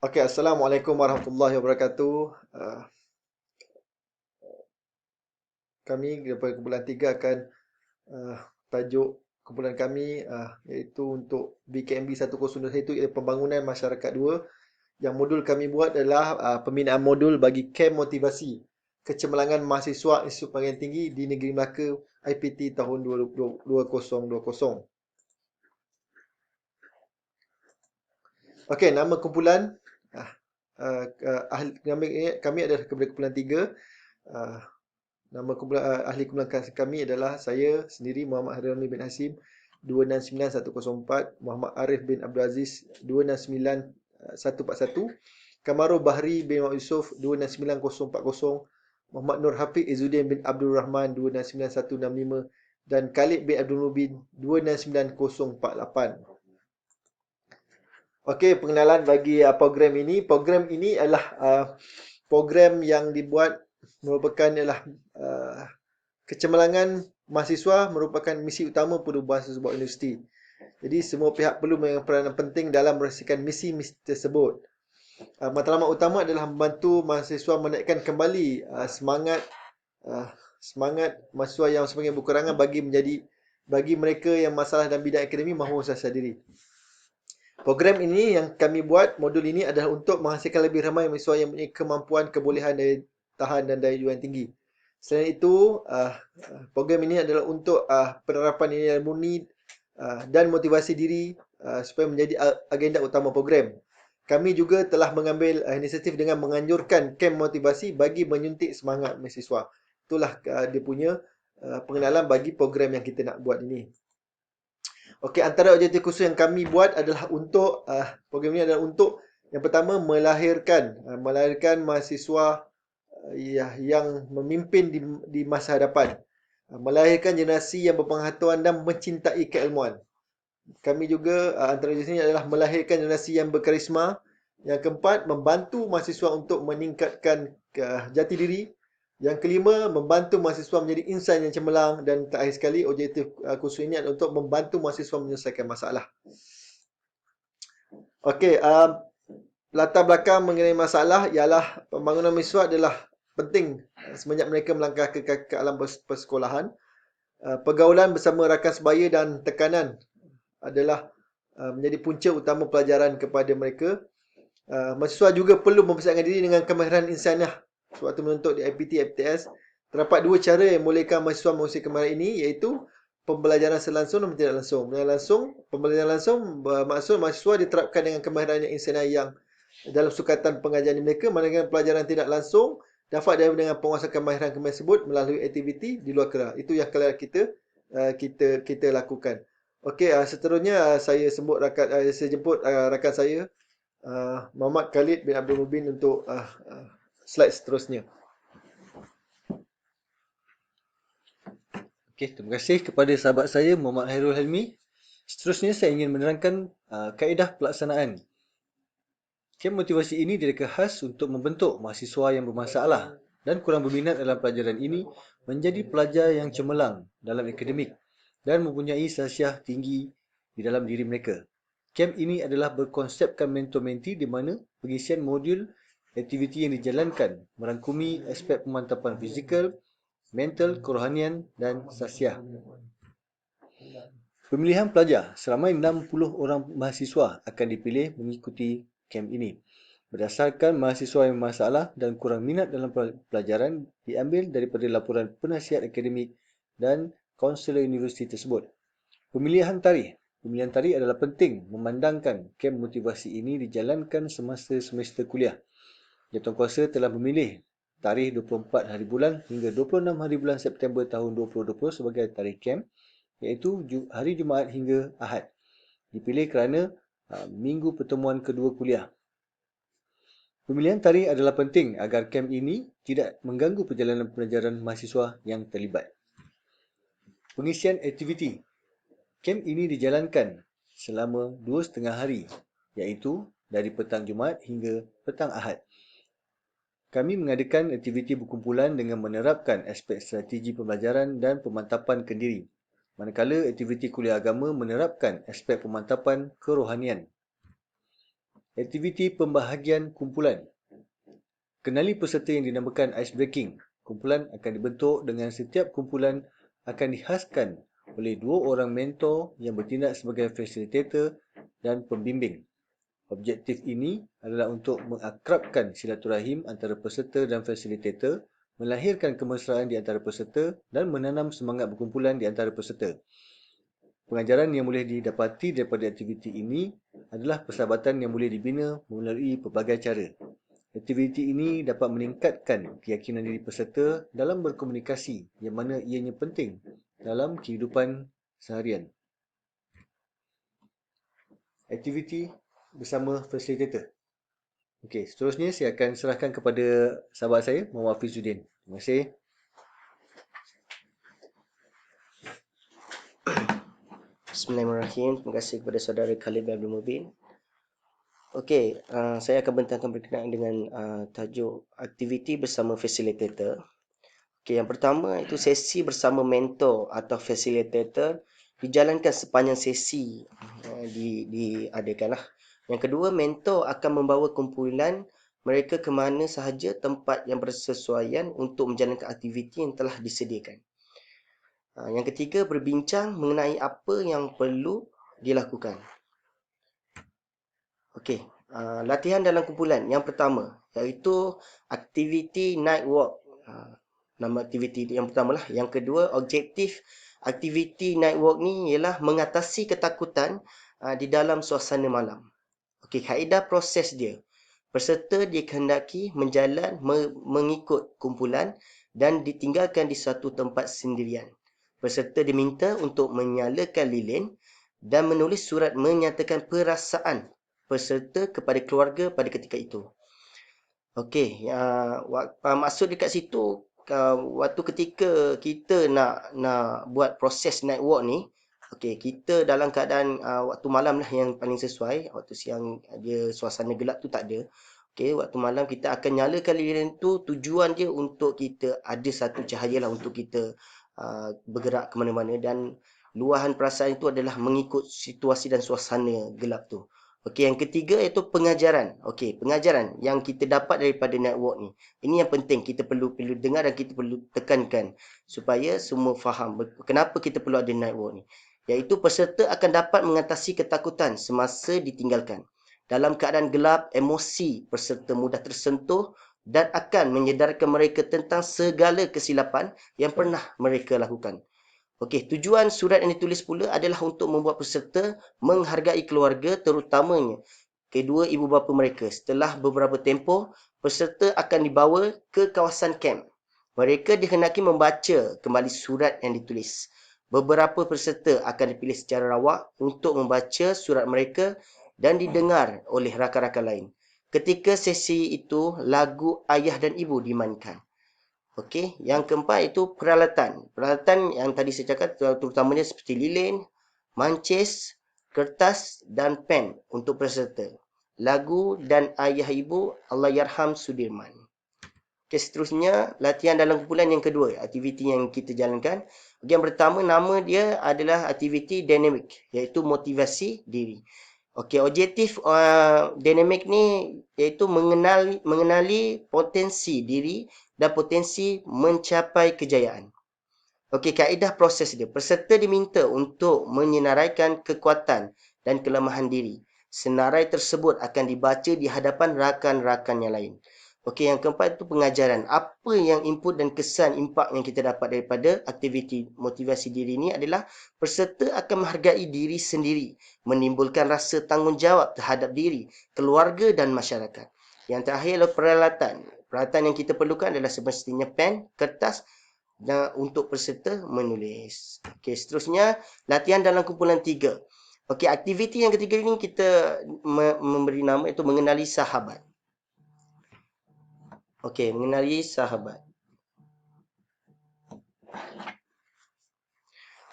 Okey, Assalamualaikum warahmatullahi wabarakatuh. Kami daripada kumpulan 3 akan tajuk kumpulan kami iaitu untuk BKMB 101 iaitu pembangunan masyarakat 2. Yang modul kami buat adalah pembinaan modul bagi kem motivasi kecemerlangan mahasiswa Institut Pendidikan Tinggi di Negeri Melaka IPT tahun 2020. Okey, nama kumpulan kami adalah kumpulan 3. Nama ahli kumpulan kami adalah saya sendiri Muhammad Hairul bin Hasim 269104, Muhammad Arif bin Abdul Aziz 269141, Kamaru Bahri bin Muhammad Yusof 269040, Muhammad Nur Hafiz Izzuddin bin Abdul Rahman 269165 dan Khalid bin Abdul Mubin 269048. Okey, pengenalan bagi program ini. Program ini adalah program yang dibuat merupakan ialah kecemerlangan mahasiswa merupakan misi utama perubahan sebuah universiti. Jadi semua pihak perlu mengambil peranan penting dalam merasaikan misi-misi tersebut. Matlamat utama adalah membantu mahasiswa menaikkan kembali semangat mahasiswa yang semakin berkurangan bagi mereka yang masalah dalam bidang akademik mahu usaha diri. Program ini yang kami buat, modul ini adalah untuk menghasilkan lebih ramai mahasiswa yang mempunyai kemampuan, kebolehan, daya tahan dan daya juang tinggi. Selain itu, program ini adalah untuk penerapan nilai murni dan motivasi diri supaya menjadi agenda utama program. Kami juga telah mengambil inisiatif dengan menganjurkan kem motivasi bagi menyuntik semangat mahasiswa. Itulah dia punya pengenalan bagi program yang kita nak buat ini. Okey, antara objektif khusus yang kami buat adalah untuk program ini adalah untuk yang pertama melahirkan mahasiswa yang memimpin di masa hadapan. Melahirkan generasi yang berpengetahuan dan mencintai keilmuan. Kami juga antara jenis ini adalah melahirkan generasi yang berkarisma. Yang keempat, membantu mahasiswa untuk meningkatkan jati diri. Yang kelima, membantu mahasiswa menjadi insan yang cemerlang. Dan terakhir sekali, objektif khusus ini adalah untuk membantu mahasiswa menyelesaikan masalah. Okey, latar belakang mengenai masalah ialah pembangunan mahasiswa adalah penting semenjak mereka melangkah ke alam persekolahan. Pergaulan bersama rakan sebaya dan tekanan adalah menjadi punca utama pelajaran kepada mereka. Mahasiswa juga perlu mempersiapkan diri dengan kemahiran insaniah sewaktu menuntut di IPT, FTS. Terdapat dua cara yang membolehkan mahasiswa menguasai kemahiran ini, iaitu pembelajaran selangsung dan tidak langsung. Pembelajaran langsung bermaksud mahasiswa diterapkan dengan kemahiran yang insaniah yang dalam sukatan pengajaran mereka, manakala pelajaran tidak langsung dapat diambil dengan penguasaan kemahiran tersebut melalui aktiviti di luar kelas. Itu yang kalau kita lakukan. Okey, seterusnya saya jemput rakan saya Muhammad Khalid bin Abdul Mubin untuk slide seterusnya. Okey, terima kasih kepada sahabat saya Muhammad Hairul Helmi. Seterusnya saya ingin menerangkan kaedah pelaksanaan. Kem motivasi ini direka khas untuk membentuk mahasiswa yang bermasalah dan kurang berminat dalam pelajaran ini menjadi pelajar yang cemerlang dalam akademik dan mempunyai sasiah tinggi di dalam diri mereka. Kem ini adalah berkonsepkan mentor-mentee di mana pengisian modul aktiviti yang dijalankan merangkumi aspek pemantapan fizikal, mental, kerohanian dan sasiah. Pemilihan pelajar, seramai 60 orang mahasiswa akan dipilih mengikuti kem ini. Berdasarkan mahasiswa yang bermasalah dan kurang minat dalam pelajaran diambil daripada laporan penasihat akademik dan kaunselor universiti tersebut. Pemilihan tarikh. Pemilihan tarikh adalah penting memandangkan kem motivasi ini dijalankan semasa semester kuliah. Jawatankuasa telah memilih tarikh 24 hari bulan hingga 26 hari bulan September tahun 2020 sebagai tarikh kem, iaitu hari Jumaat hingga Ahad. Dipilih kerana minggu pertemuan kedua kuliah. Pemilihan tarikh adalah penting agar kem ini tidak mengganggu perjalanan pelajaran mahasiswa yang terlibat. Pengisian aktiviti. Kem ini dijalankan selama 2,5 hari, iaitu dari petang Jumaat hingga petang Ahad. Kami mengadakan aktiviti berkumpulan dengan menerapkan aspek strategi pembelajaran dan pemantapan kendiri. Manakala aktiviti kuliah agama menerapkan aspek pemantapan kerohanian. Aktiviti pembahagian kumpulan. Kenali peserta yang dinamakan ice breaking. Kumpulan akan dibentuk dengan setiap kumpulan akan dihaskan oleh 2 orang mentor yang bertindak sebagai fasilitator dan pembimbing. Objektif ini adalah untuk mengakrabkan silaturahim antara peserta dan fasilitator, melahirkan kemesraan di antara peserta dan menanam semangat berkumpulan di antara peserta. Pengajaran yang boleh didapati daripada aktiviti ini adalah persahabatan yang boleh dibina melalui pelbagai cara. Aktiviti ini dapat meningkatkan keyakinan diri peserta dalam berkomunikasi yang mana ianya penting dalam kehidupan seharian. Aktiviti bersama fasilitator. Okey, seterusnya saya akan serahkan kepada sahabat saya, Muhammad Fizuddin. Terima kasih. Bismillahirrahmanirrahim. Terima kasih kepada saudara Khalid bin Abdul Mubin. Okey, saya akan bentangkan berkenaan dengan tajuk aktiviti bersama fasilitator. Okey, yang pertama itu sesi bersama mentor atau fasilitator dijalankan sepanjang sesi diadakanlah. Yang kedua, mentor akan membawa kumpulan mereka ke mana sahaja tempat yang bersesuaian untuk menjalankan aktiviti yang telah disediakan. Yang ketiga, berbincang mengenai apa yang perlu dilakukan. Okey, latihan dalam kumpulan. Yang pertama, iaitu aktiviti night walk. Nama aktiviti yang pertama lah. Yang kedua, objektif aktiviti night walk ni ialah mengatasi ketakutan di dalam suasana malam. Okey, kaedah proses dia. Peserta dikehendaki menjalan mengikut kumpulan dan ditinggalkan di suatu tempat sendirian. Peserta diminta untuk menyalakan lilin dan menulis surat menyatakan perasaan peserta kepada keluarga pada ketika itu. Okey, maksud dekat situ waktu ketika kita nak buat proses night walk ni, okey, kita dalam keadaan waktu malam lah yang paling sesuai. Waktu siang dia suasana gelap tu tak ada. Okey, waktu malam kita akan nyalakan lilin tu, tujuan dia untuk kita ada satu cahaya lah untuk kita bergerak ke mana-mana, dan luahan perasaan itu adalah mengikut situasi dan suasana gelap tu. Okey, yang ketiga iaitu pengajaran. Okey, pengajaran yang kita dapat daripada network ni. Ini yang penting kita perlu dengar dan kita perlu tekankan supaya semua faham kenapa kita perlu ada network ni. Iaitu peserta akan dapat mengatasi ketakutan semasa ditinggalkan. Dalam keadaan gelap, emosi peserta mudah tersentuh dan akan menyedarkan mereka tentang segala kesilapan yang pernah mereka lakukan. Okey, tujuan surat yang ditulis pula adalah untuk membuat peserta menghargai keluarga, terutamanya kedua ibu bapa mereka. Setelah beberapa tempoh, peserta akan dibawa ke kawasan kamp. Mereka dikehendaki membaca kembali surat yang ditulis. Beberapa peserta akan dipilih secara rawak untuk membaca surat mereka dan didengar oleh rakan-rakan lain. Ketika sesi itu, lagu ayah dan ibu dimainkan. Okey, yang keempat itu peralatan. Peralatan yang tadi saya cakap terutamanya seperti lilin, mancis, kertas dan pen untuk peserta. Lagu dan ayah ibu Allahyarham Sudirman. Okey, seterusnya latihan dalam kumpulan yang kedua, aktiviti yang kita jalankan. Yang pertama, nama dia adalah aktiviti dinamik, iaitu motivasi diri. Okey, objektif dinamik ni iaitu mengenali potensi diri dan potensi mencapai kejayaan. Okey, kaedah proses dia. Peserta diminta untuk menyenaraikan kekuatan dan kelemahan diri. Senarai tersebut akan dibaca di hadapan rakan-rakan yang lain. Okey, yang keempat itu pengajaran. Apa yang input dan kesan impak yang kita dapat daripada aktiviti motivasi diri ini adalah peserta akan menghargai diri sendiri, menimbulkan rasa tanggungjawab terhadap diri, keluarga dan masyarakat. Yang terakhir adalah peralatan. Peralatan yang kita perlukan adalah semestinya pen, kertas dan untuk peserta menulis. Okey, seterusnya latihan dalam kumpulan 3. Okey, aktiviti yang ketiga ini kita memberi nama iaitu mengenali sahabat. Okey, mengenali sahabat.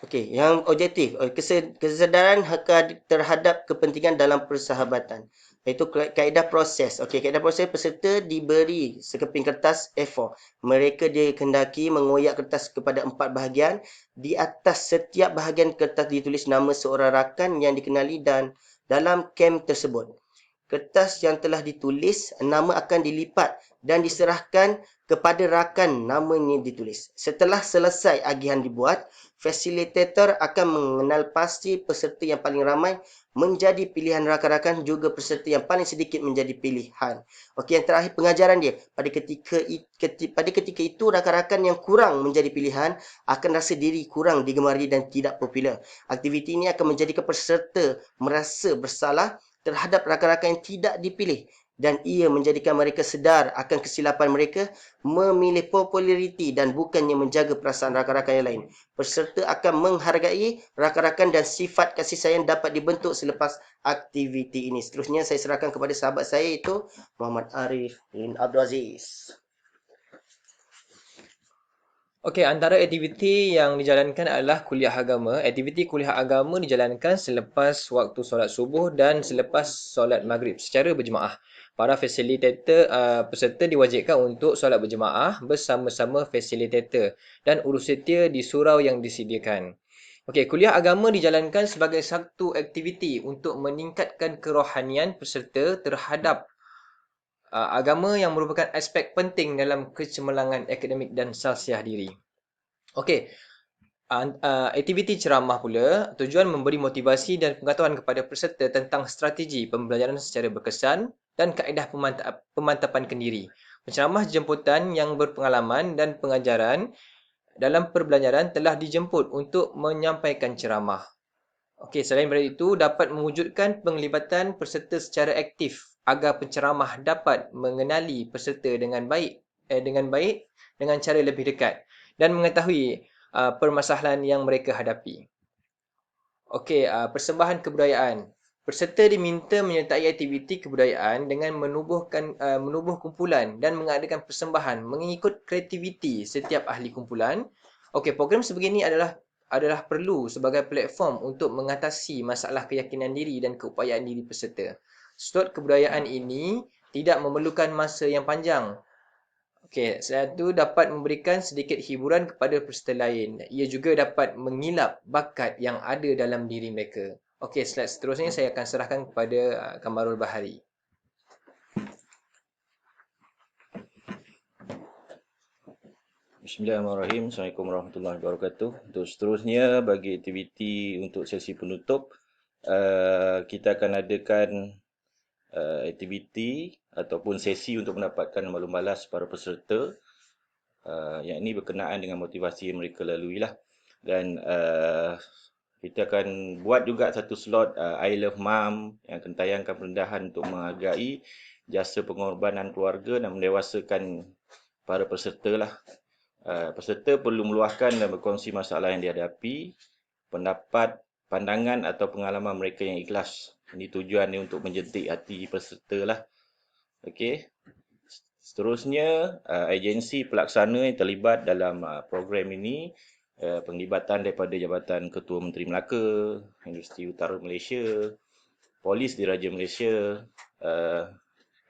Okey, yang objektif, kesedaran terhadap kepentingan dalam persahabatan. Iaitu kaedah proses. Okey, kaedah proses, peserta diberi sekeping kertas A4. Mereka dikehendaki mengoyak kertas kepada 4 bahagian. Di atas setiap bahagian kertas ditulis nama seorang rakan yang dikenali dan dalam kamp tersebut. Kertas yang telah ditulis, nama akan dilipat dan diserahkan kepada rakan namanya ditulis. Setelah selesai agihan dibuat, fasilitator akan mengenal pasti peserta yang paling ramai menjadi pilihan rakan-rakan, juga peserta yang paling sedikit menjadi pilihan. Okey, yang terakhir pengajaran dia. Pada ketika itu rakan-rakan yang kurang menjadi pilihan akan rasa diri kurang digemari dan tidak popular. Aktiviti ini akan menjadikan peserta merasa bersalah terhadap rakan-rakan yang tidak dipilih, dan ia menjadikan mereka sedar akan kesilapan mereka memilih populariti dan bukannya menjaga perasaan rakan-rakan yang lain. Peserta akan menghargai rakan-rakan dan sifat kasih sayang dapat dibentuk selepas aktiviti ini. Seterusnya saya serahkan kepada sahabat saya, iaitu Muhammad Arif bin Abdul Aziz. Okey, antara aktiviti yang dijalankan adalah kuliah agama. Aktiviti kuliah agama dijalankan selepas waktu solat subuh dan selepas solat maghrib secara berjemaah. Para fasilitator peserta diwajibkan untuk solat berjemaah bersama-sama fasilitator dan urus setia di surau yang disediakan. Okey, kuliah agama dijalankan sebagai satu aktiviti untuk meningkatkan kerohanian peserta terhadap agama yang merupakan aspek penting dalam kecemerlangan akademik dan sahsiah diri. Okey, aktiviti ceramah pula tujuan memberi motivasi dan pengetahuan kepada peserta tentang strategi pembelajaran secara berkesan dan kaedah pemantapan kendiri. Penceramah jemputan yang berpengalaman dan pengajaran dalam perbelajaran telah dijemput untuk menyampaikan ceramah. Okey, selain daripada itu, dapat mewujudkan penglibatan peserta secara aktif agar penceramah dapat mengenali peserta dengan baik dengan cara lebih dekat dan mengetahui permasalahan yang mereka hadapi. Okey, persembahan kebudayaan. Peserta diminta menyertai aktiviti kebudayaan dengan menubuh kumpulan dan mengadakan persembahan mengikut kreativiti setiap ahli kumpulan. Okey, program sebegini adalah perlu sebagai platform untuk mengatasi masalah keyakinan diri dan keupayaan diri peserta. Slot kebudayaan ini tidak memerlukan masa yang panjang. Okey, selain itu dapat memberikan sedikit hiburan kepada peserta lain. Ia juga dapat mengilap bakat yang ada dalam diri mereka. Okey, slide seterusnya saya akan serahkan kepada Kamarul Bahari. Bismillahirrahmanirrahim. Assalamualaikum warahmatullahi wabarakatuh. Untuk seterusnya, bagi aktiviti untuk sesi penutup, kita akan adakan aktiviti ataupun sesi untuk mendapatkan maklum balas para peserta, yang ini berkenaan dengan motivasi yang mereka lalui lah. Dan kita akan buat juga satu slot I Love Mom yang akan tayangkan perendahan untuk menghargai jasa pengorbanan keluarga dan mendewasakan para peserta lah. Peserta perlu meluahkan dan berkongsi masalah yang dihadapi, pendapat, pandangan atau pengalaman mereka yang ikhlas. Ini tujuannya untuk menjentik hati peserta lah. Okey. Seterusnya, agensi pelaksana yang terlibat dalam program ini, penglibatan daripada Jabatan Ketua Menteri Melaka, Universiti Utara Malaysia, Polis Diraja Malaysia,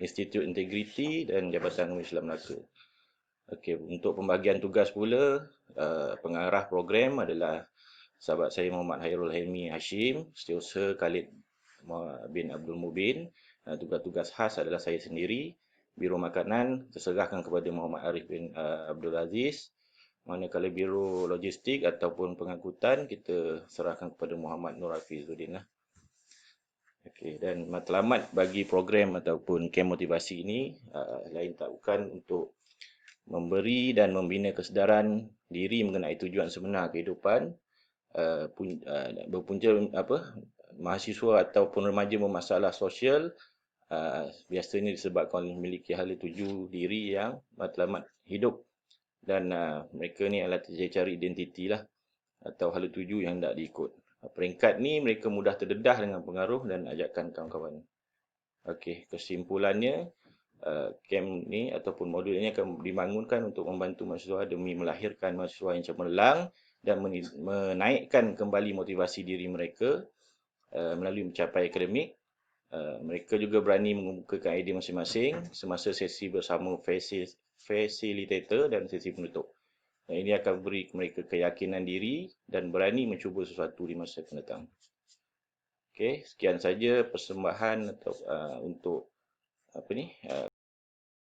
Institut Integriti dan Jabatan Ummah Islam Melaka. Okey, untuk pembagian tugas pula, pengarah program adalah sahabat saya Muhammad Hairul Helmi Hashim, Setiausaha Khalid bin Abdul Mubin. Tugas-tugas khas adalah saya sendiri. Biro Makanan terserahkan kepada Muhammad Arif bin Abdul Aziz. Manakala biro logistik ataupun pengangkutan kita serahkan kepada Muhammad Nur Hafizuddin lah. Okey, dan matlamat bagi program ataupun kem motivasi ini lain tak bukan untuk memberi dan membina kesedaran diri mengenai tujuan sebenar kehidupan, berpunca mahasiswa ataupun remaja bermasalah sosial, biasanya disebabkan memiliki hala tuju diri yang matlamat hidup, dan mereka ni adalah cari identiti lah atau hala tuju yang tak diikut. Peringkat ni mereka mudah terdedah dengan pengaruh dan ajakan kawan-kawan. Okey, kesimpulannya, kem ni ataupun modul ini akan dibangunkan untuk membantu mahasiswa demi melahirkan mahasiswa yang cemerlang dan menaikkan kembali motivasi diri mereka melalui mencapai akademik. Mereka juga berani mengemukakan idea masing-masing semasa sesi bersama fasilitator dan sesi penutup. Dan ini akan beri mereka keyakinan diri dan berani mencuba sesuatu di masa akan datang. Okey, sekian saja persembahan atau untuk apa ni